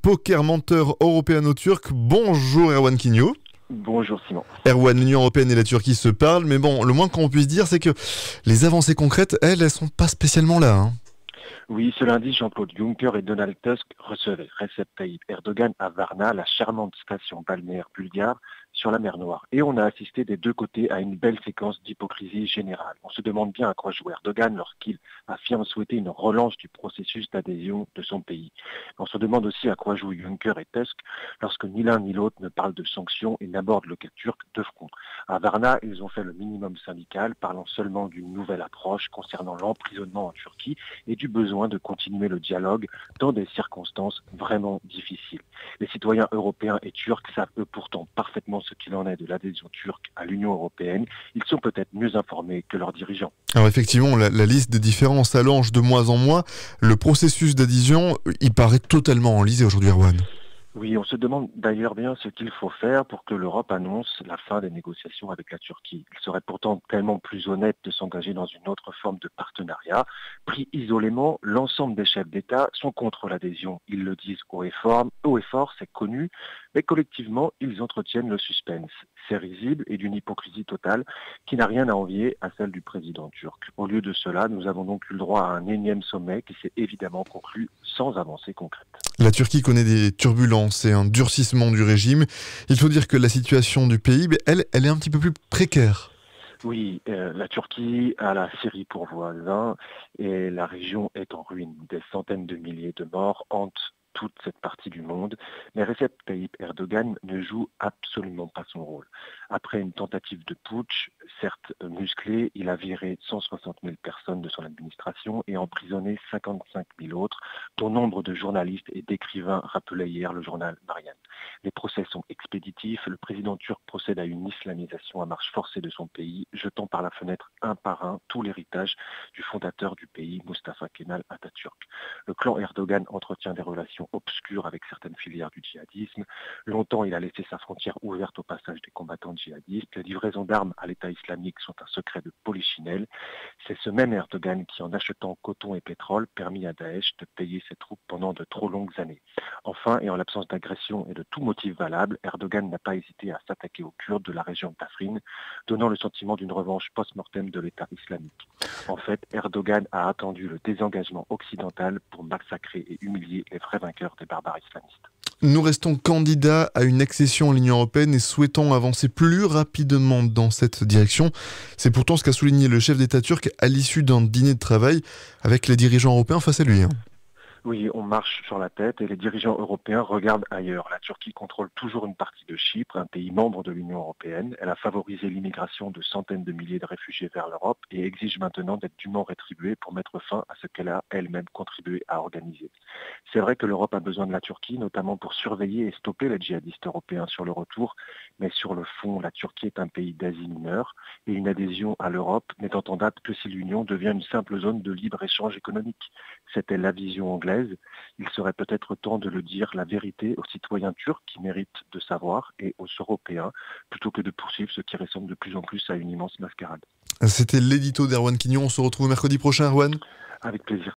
poker menteur européano-turc. Bonjour Erwan Quigno. Bonjour Simon. Erwan, l'Union européenne et la Turquie se parlent, mais bon, le moins qu'on puisse dire, c'est que les avancées concrètes, elles sont pas spécialement là. Oui, ce lundi, Jean-Claude Juncker et Donald Tusk recevaient Recep Tayyip Erdogan à Varna, la charmante station balnéaire bulgare sur la mer Noire. Et on a assisté des deux côtés à une belle séquence d'hypocrisie générale. On se demande bien à quoi joue Erdogan lorsqu'il affirme souhaiter une relance du processus d'adhésion de son pays. On se demande aussi à quoi jouent Juncker et Tusk lorsque ni l'un ni l'autre ne parlent de sanctions et n'abordent le cas turc de front. À Varna, ils ont fait le minimum syndical, parlant seulement d'une nouvelle approche concernant l'emprisonnement en Turquie et du besoin de continuer le dialogue dans des circonstances vraiment difficiles. Les citoyens européens et turcs savent eux pourtant parfaitement ce qu'il en est de l'adhésion turque à l'Union européenne. Ils sont peut-être mieux informés que leurs dirigeants. Alors effectivement, la liste des différends s'allonge de mois en mois. Le processus d'adhésion, il paraît totalement enlisé aujourd'hui, Erwan. Oui, on se demande d'ailleurs bien ce qu'il faut faire pour que l'Europe annonce la fin des négociations avec la Turquie. Il serait pourtant tellement plus honnête de s'engager dans une autre forme de partenariat. Pris isolément, l'ensemble des chefs d'État sont contre l'adhésion. Ils le disent haut et fort, c'est connu, mais collectivement, ils entretiennent le suspense. C'est risible et d'une hypocrisie totale qui n'a rien à envier à celle du président turc. Au lieu de cela, nous avons donc eu le droit à un énième sommet qui s'est évidemment conclu sans avancée concrète. La Turquie connaît des turbulences et un durcissement du régime. Il faut dire que la situation du pays, elle est un petit peu plus précaire. Oui, la Turquie a la Syrie pour voisin et la région est en ruine. Des centaines de milliers de morts hantent toute cette partie du monde, mais Recep Tayyip Erdogan ne joue absolument pas son rôle. Après une tentative de putsch, certes musclée, il a viré 160 000 personnes de son administration et emprisonné 55 000 autres, dont nombre de journalistes et d'écrivains, rappelait hier le journal Marianne. Les procès sont expéditifs, le président turc procède à une islamisation à marche forcée de son pays, jetant par la fenêtre un par un tout l'héritage du fondateur du pays, Mustafa Kemal Atatürk. Le clan Erdogan entretient des relations obscures avec certaines filières du djihadisme. Longtemps, il a laissé sa frontière ouverte au passage des combattants djihadistes. Les livraisons d'armes à l'État islamique sont un secret de polichinelle. C'est ce même Erdogan qui, en achetant coton et pétrole, permit à Daesh de payer ses troupes pendant de trop longues années. Enfin, et en l'absence d'agression et de tout motif valable, Erdogan n'a pas hésité à s'attaquer aux Kurdes de la région d'Afrin, donnant le sentiment d'une revanche post-mortem de l'État islamique. En fait, Erdogan a attendu le désengagement occidental pour massacrer et humilier les vrais vainqueurs des barbares islamistes. Nous restons candidats à une accession à l'Union européenne et souhaitons avancer plus rapidement dans cette direction. C'est pourtant ce qu'a souligné le chef d'État turc à l'issue d'un dîner de travail avec les dirigeants européens face à lui. Oui, on marche sur la tête et les dirigeants européens regardent ailleurs. La Turquie contrôle toujours une partie de Chypre, un pays membre de l'Union européenne. Elle a favorisé l'immigration de centaines de milliers de réfugiés vers l'Europe et exige maintenant d'être dûment rétribuée pour mettre fin à ce qu'elle a elle-même contribué à organiser. C'est vrai que l'Europe a besoin de la Turquie, notamment pour surveiller et stopper les djihadistes européens sur le retour, mais sur le fond, la Turquie est un pays d'Asie mineure et une adhésion à l'Europe n'est entendable que si l'Union devient une simple zone de libre-échange économique. C'était la vision anglaise. Il serait peut-être temps de le dire la vérité aux citoyens turcs qui méritent de savoir et aux Européens, plutôt que de poursuivre ce qui ressemble de plus en plus à une immense mascarade. C'était l'édito d'Erwan Quignon. On se retrouve mercredi prochain, Erwan. Avec plaisir.